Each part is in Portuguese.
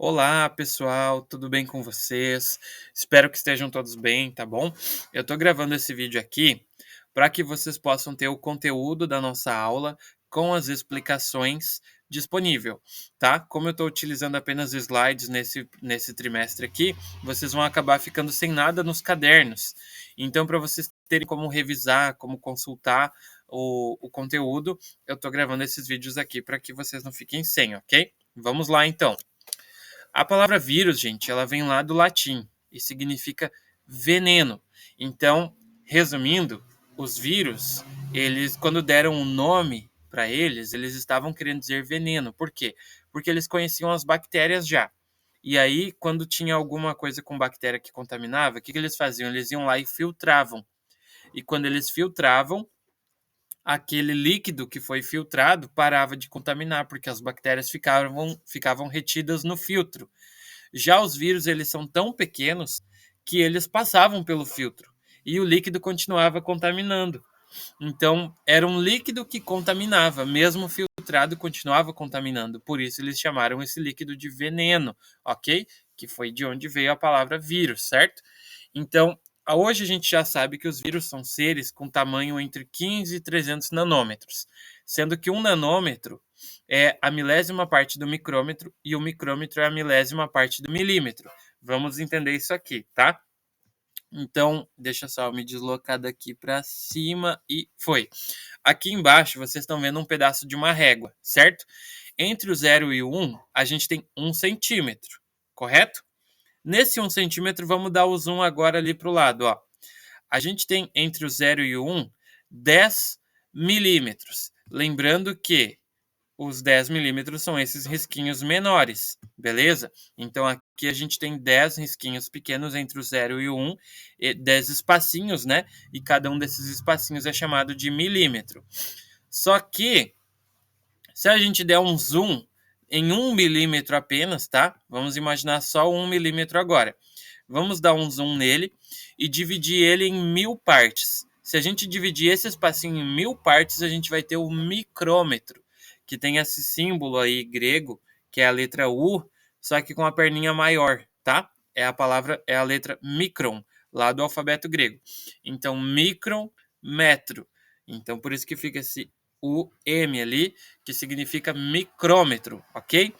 Olá, pessoal, tudo bem com vocês? Espero que estejam todos bem, tá bom? Eu tô gravando esse vídeo aqui para que vocês possam ter o conteúdo da nossa aula com as explicações disponível, tá? Como eu estou utilizando apenas slides nesse trimestre aqui, vocês vão acabar ficando sem nada nos cadernos. Então, para vocês terem como revisar, como consultar o conteúdo, eu estou gravando esses vídeos aqui para que vocês não fiquem sem, ok? Vamos lá, então. A palavra vírus, gente, ela vem lá do latim e significa veneno. Então, resumindo, os vírus, eles, quando deram um nome para eles estavam querendo dizer veneno. Por quê? Porque eles conheciam as bactérias já. E aí, quando tinha alguma coisa com bactéria que contaminava, o que eles faziam? Eles iam lá e filtravam. E quando eles filtravam, aquele líquido que foi filtrado parava de contaminar, porque as bactérias ficavam retidas no filtro. Já os vírus, eles são tão pequenos que eles passavam pelo filtro e o líquido continuava contaminando. Então, era um líquido que contaminava, mesmo filtrado, continuava contaminando. Por isso, eles chamaram esse líquido de veneno, ok? Que foi de onde veio a palavra vírus, certo? Então, hoje a gente já sabe que os vírus são seres com tamanho entre 15 e 300 nanômetros, sendo que um nanômetro é a milésima parte do micrômetro e o micrômetro é a milésima parte do milímetro. Vamos entender isso aqui, tá? Então, deixa só eu me deslocar daqui para cima e foi. Aqui embaixo vocês estão vendo um pedaço de uma régua, certo? Entre o 0 e o 1, a gente tem 1 centímetro, correto? Nesse 1 centímetro, vamos dar o zoom agora ali para o lado, ó. A gente tem entre o 0 e o 1, 10 milímetros. Lembrando que os 10 milímetros são esses risquinhos menores, beleza? Então aqui a gente tem 10 risquinhos pequenos entre o 0 e o 1, 10 espacinhos, né? E cada um desses espacinhos é chamado de milímetro. Só que, se a gente der um zoom em 1 milímetro apenas, tá? Vamos imaginar só 1 milímetro agora. Vamos dar um zoom nele e dividir ele em 1000 partes. Se a gente dividir esse espacinho em 1000 partes, a gente vai ter o micrômetro, que tem esse símbolo aí grego, que é a letra U, só que com a perninha maior, tá? É a letra micron, lá do alfabeto grego. Então, micron, metro. Então, por isso que fica esse UM ali, que significa micrômetro, ok?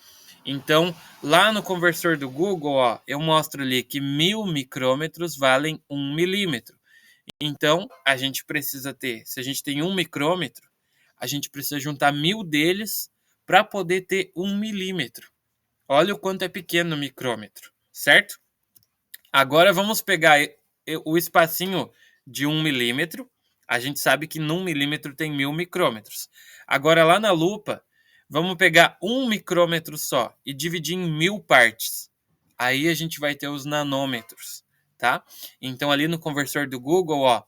Então, lá no conversor do Google, ó, eu mostro ali que 1000 micrômetros valem 1 milímetro. Então, a gente precisa ter, se a gente tem 1 micrômetro, a gente precisa juntar 1000 deles para poder ter 1 milímetro. Olha o quanto é pequeno o micrômetro, certo? Agora vamos pegar o espacinho de 1 milímetro. A gente sabe que num milímetro tem 1000 micrômetros. Agora lá na lupa, vamos pegar 1 micrômetro só e dividir em 1000 partes. Aí a gente vai ter os nanômetros, tá? Então ali no conversor do Google, ó,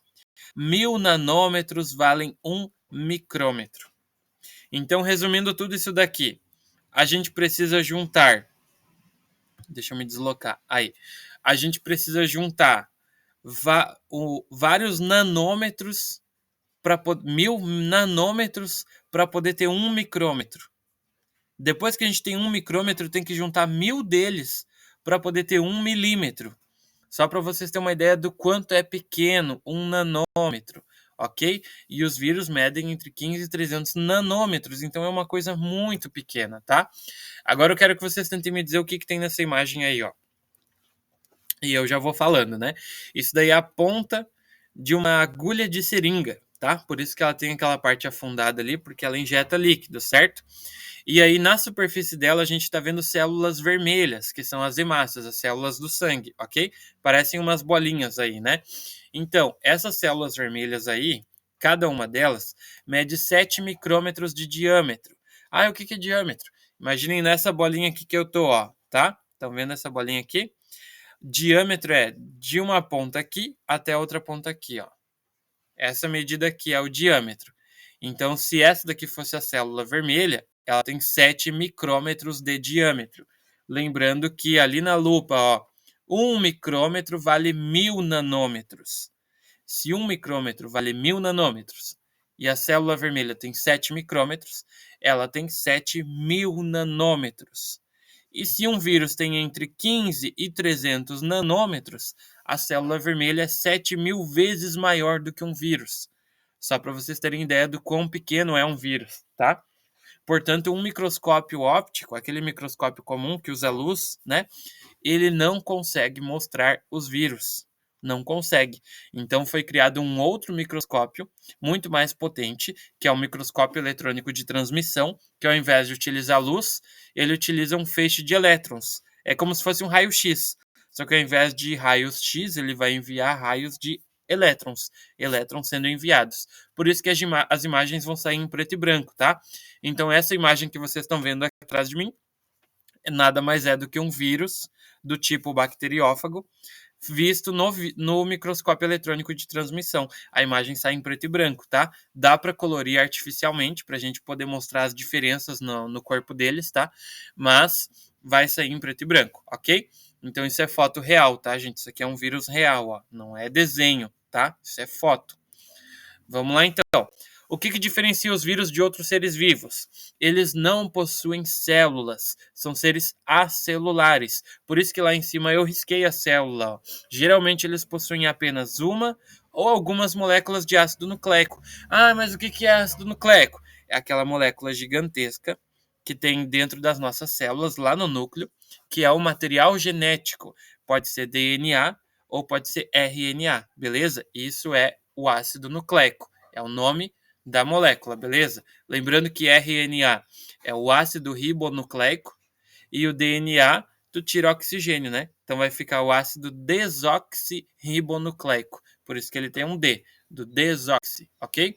1000 nanômetros valem 1 micrômetro. Então, resumindo tudo isso daqui, a gente precisa juntar. Deixa eu me deslocar. Aí. A gente precisa juntar vários nanômetros para 1000 nanômetros para poder ter 1 micrômetro. Depois que a gente tem 1 micrômetro, tem que juntar 1000 deles para poder ter 1 milímetro. Só para vocês terem uma ideia do quanto é pequeno um nanômetro, ok? E os vírus medem entre 15 e 300 nanômetros, então é uma coisa muito pequena, tá? Agora eu quero que vocês tentem me dizer o que tem nessa imagem aí, ó. E eu já vou falando, né? Isso daí é a ponta de uma agulha de seringa, tá? Por isso que ela tem aquela parte afundada ali, porque ela injeta líquido, certo? E aí, na superfície dela, a gente está vendo células vermelhas, que são as hemácias, as células do sangue, ok? Parecem umas bolinhas aí, né? Então, essas células vermelhas aí, cada uma delas, mede 7 micrômetros de diâmetro. Ah, o que é diâmetro? Imaginem nessa bolinha aqui que eu tô, ó, tá? Estão vendo essa bolinha aqui? Diâmetro é de uma ponta aqui até a outra ponta aqui, ó. Essa medida aqui é o diâmetro. Então, se essa daqui fosse a célula vermelha, ela tem 7 micrômetros de diâmetro. Lembrando que ali na lupa, ó, 1 micrômetro vale 1000 nanômetros. Se 1 micrômetro vale 1000 nanômetros e a célula vermelha tem 7 micrômetros, ela tem 7.000 nanômetros. E se um vírus tem entre 15 e 300 nanômetros, a célula vermelha é 7.000 vezes maior do que um vírus. Só para vocês terem ideia do quão pequeno é um vírus, tá? Portanto, um microscópio óptico, aquele microscópio comum que usa luz, né? Ele não consegue mostrar os vírus. Não consegue. Então foi criado um outro microscópio, muito mais potente, que é o microscópio eletrônico de transmissão, que ao invés de utilizar luz, ele utiliza um feixe de elétrons. É como se fosse um raio-x. Só que ao invés de raios X, ele vai enviar raios de elétrons, elétrons sendo enviados. Por isso que as imagens vão sair em preto e branco, tá? Então essa imagem que vocês estão vendo aqui atrás de mim nada mais é do que um vírus do tipo bacteriófago visto no microscópio eletrônico de transmissão. A imagem sai em preto e branco, tá? Dá para colorir artificialmente para a gente poder mostrar as diferenças no corpo deles, tá? Mas vai sair em preto e branco, ok? Então isso é foto real, tá, gente? Isso aqui é um vírus real, ó. Não é desenho, tá? Isso é foto. Vamos lá, então. O que diferencia os vírus de outros seres vivos? Eles não possuem células, são seres acelulares. Por isso que lá em cima eu risquei a célula. Ó. Geralmente eles possuem apenas uma ou algumas moléculas de ácido nucleico. Ah, mas o que é ácido nucleico? É aquela molécula gigantesca que tem dentro das nossas células, lá no núcleo, que é o material genético. Pode ser DNA ou pode ser RNA, beleza? Isso é o ácido nucleico. É o nome da molécula, beleza? Lembrando que RNA é o ácido ribonucleico e o DNA tu tira oxigênio, né? Então vai ficar o ácido desoxirribonucleico. Por isso que ele tem um D, do desoxi, ok?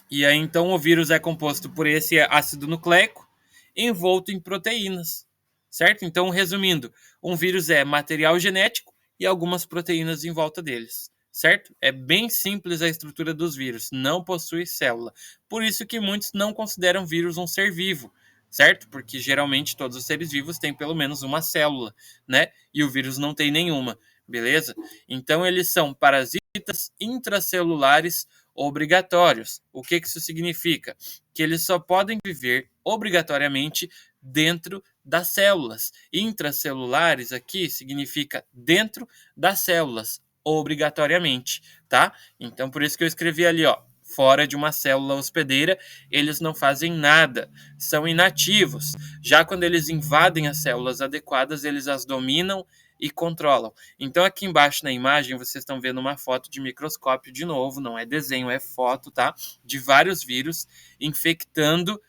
E aí então o vírus é composto por esse ácido nucleico envolto em proteínas, certo? Então, resumindo, um vírus é material genético e algumas proteínas em volta deles, certo? É bem simples a estrutura dos vírus, não possui célula. Por isso que muitos não consideram vírus um ser vivo, certo? Porque geralmente todos os seres vivos têm pelo menos uma célula, né? E o vírus não tem nenhuma, beleza? Então eles são parasitas intracelulares obrigatórios. O que isso significa? Que eles só podem viver obrigatoriamente dentro das células. Intracelulares aqui significa dentro das células, obrigatoriamente, tá? Então por isso que eu escrevi ali, ó, fora de uma célula hospedeira, eles não fazem nada, são inativos. Já quando eles invadem as células adequadas, eles as dominam e controlam. Então aqui embaixo na imagem vocês estão vendo uma foto de microscópio de novo, não é desenho, é foto, tá? De vários vírus infectando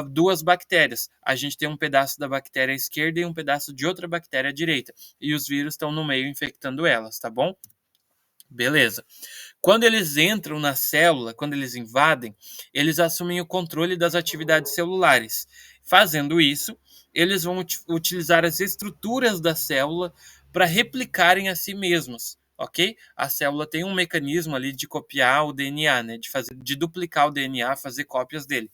duas bactérias. A gente tem um pedaço da bactéria esquerda e um pedaço de outra bactéria direita. E os vírus estão no meio infectando elas, tá bom? Beleza. Quando eles entram na célula, quando eles invadem, eles assumem o controle das atividades celulares. Fazendo isso, eles vão utilizar as estruturas da célula para replicarem a si mesmos, ok? A célula tem um mecanismo ali de copiar o DNA, né? De duplicar o DNA, fazer cópias dele.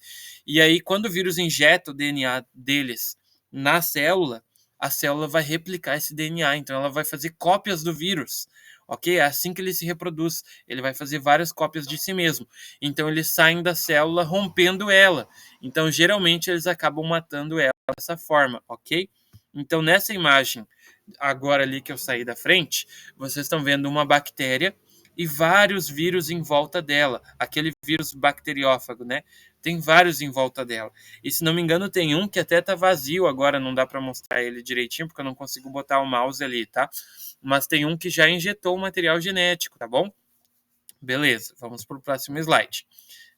E aí, quando o vírus injeta o DNA deles na célula, a célula vai replicar esse DNA, então ela vai fazer cópias do vírus. Ok? É assim que ele se reproduz. Ele vai fazer várias cópias de si mesmo. Então eles saem da célula rompendo ela. Então geralmente eles acabam matando ela dessa forma, ok? Então nessa imagem, agora ali que eu saí da frente, vocês estão vendo uma bactéria e vários vírus em volta dela. Aquele vírus bacteriófago, né? Tem vários em volta dela. E se não me engano, tem um que até tá vazio agora, não dá para mostrar ele direitinho, porque eu não consigo botar o mouse ali, tá? Mas tem um que já injetou o material genético, tá bom? Beleza, vamos para o próximo slide.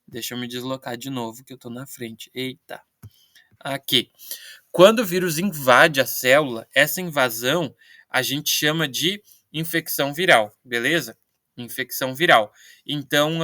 Deixa eu me deslocar de novo, que eu tô na frente. Eita. Aqui. Quando o vírus invade a célula, essa invasão a gente chama de infecção viral, beleza? Infecção viral. Então,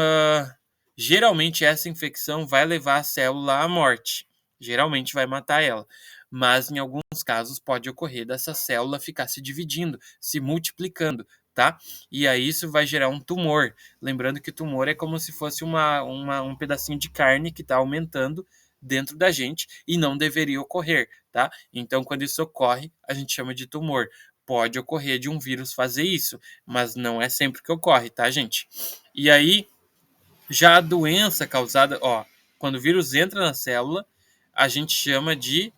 geralmente essa infecção vai levar a célula à morte. Geralmente vai matar ela. Mas em alguns casos pode ocorrer dessa célula ficar se dividindo, se multiplicando, tá? E aí isso vai gerar um tumor. Lembrando que tumor é como se fosse um pedacinho de carne que está aumentando dentro da gente e não deveria ocorrer, tá? Então, quando isso ocorre, a gente chama de tumor. Pode ocorrer de um vírus fazer isso, mas não é sempre que ocorre, tá, gente? E aí, já a doença causada, ó, quando o vírus entra na célula, a gente chama de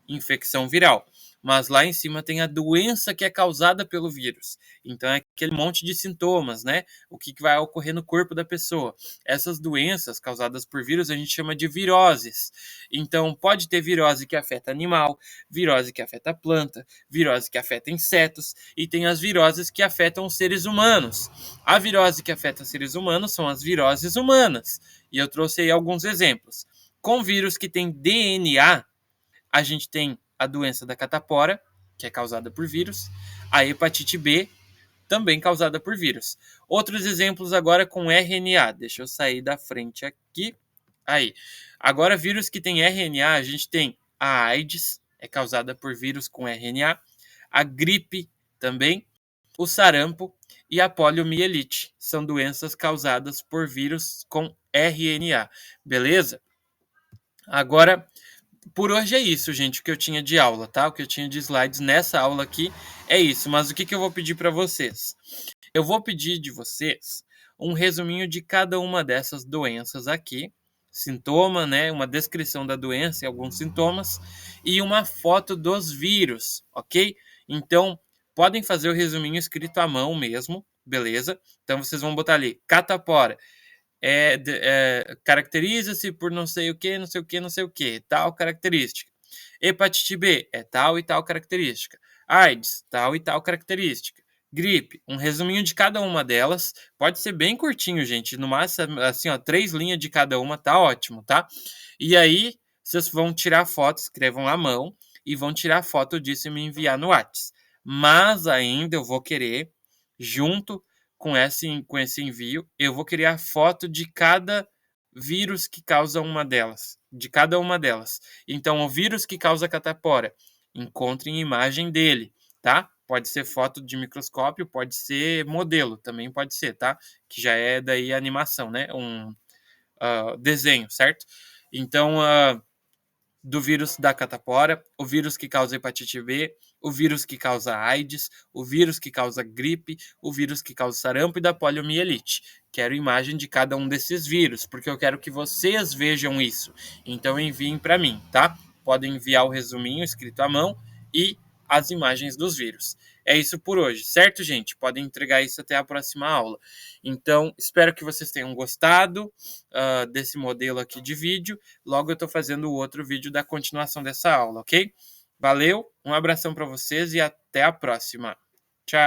infecção viral. mas lá em cima tem a doença que é causada pelo vírus. Então é aquele monte de sintomas, né? O que vai ocorrer no corpo da pessoa. Essas doenças causadas por vírus a gente chama de viroses. Então pode ter virose que afeta animal, virose que afeta planta, virose que afeta insetos e tem as viroses que afetam os seres humanos. A virose que afeta os seres humanos são as viroses humanas. E eu trouxe aí alguns exemplos. Com vírus que tem DNA, a gente tem a doença da catapora, que é causada por vírus, a hepatite B, também causada por vírus. Outros exemplos agora com RNA. Deixa eu sair da frente aqui. Aí. Agora, vírus que tem RNA, a gente tem a AIDS, é causada por vírus com RNA, a gripe também, o sarampo e a poliomielite. São doenças causadas por vírus com RNA. Beleza? Agora, por hoje é isso, gente, o que eu tinha de aula, tá? O que eu tinha de slides nessa aula aqui é isso. Mas o que eu vou pedir para vocês? Eu vou pedir de vocês um resuminho de cada uma dessas doenças aqui, sintoma, né? Uma descrição da doença e alguns sintomas, e uma foto dos vírus, ok? Então, podem fazer o resuminho escrito à mão mesmo, beleza? Então, vocês vão botar ali, catapora. Caracteriza-se por não sei o que, não sei o que, não sei o que, tal característica. Hepatite B é tal e tal característica. AIDS, tal e tal característica. Gripe, um resuminho de cada uma delas. Pode ser bem curtinho, gente. No máximo, assim, ó, 3 linhas de cada uma, tá ótimo, tá? E aí, vocês vão tirar foto, escrevam à mão e vão tirar foto disso e me enviar no WhatsApp. Mas ainda eu vou querer, junto com esse envio, eu vou criar foto de cada vírus que causa uma delas, de cada uma delas. Então, o vírus que causa catapora, encontrem imagem dele, tá? Pode ser foto de microscópio, pode ser modelo, também pode ser, tá? Que já é daí animação, né? Um desenho, certo? Então, do vírus da catapora, o vírus que causa hepatite B, o vírus que causa AIDS, o vírus que causa gripe, o vírus que causa sarampo e da poliomielite. Quero imagem de cada um desses vírus, porque eu quero que vocês vejam isso. Então enviem para mim, tá? Podem enviar o resuminho escrito à mão e as imagens dos vírus. É isso por hoje, certo, gente? Podem entregar isso até a próxima aula. Então, espero que vocês tenham gostado desse modelo aqui de vídeo. Logo eu estou fazendo o outro vídeo da continuação dessa aula, ok? Valeu, um abração para vocês e até a próxima. Tchau!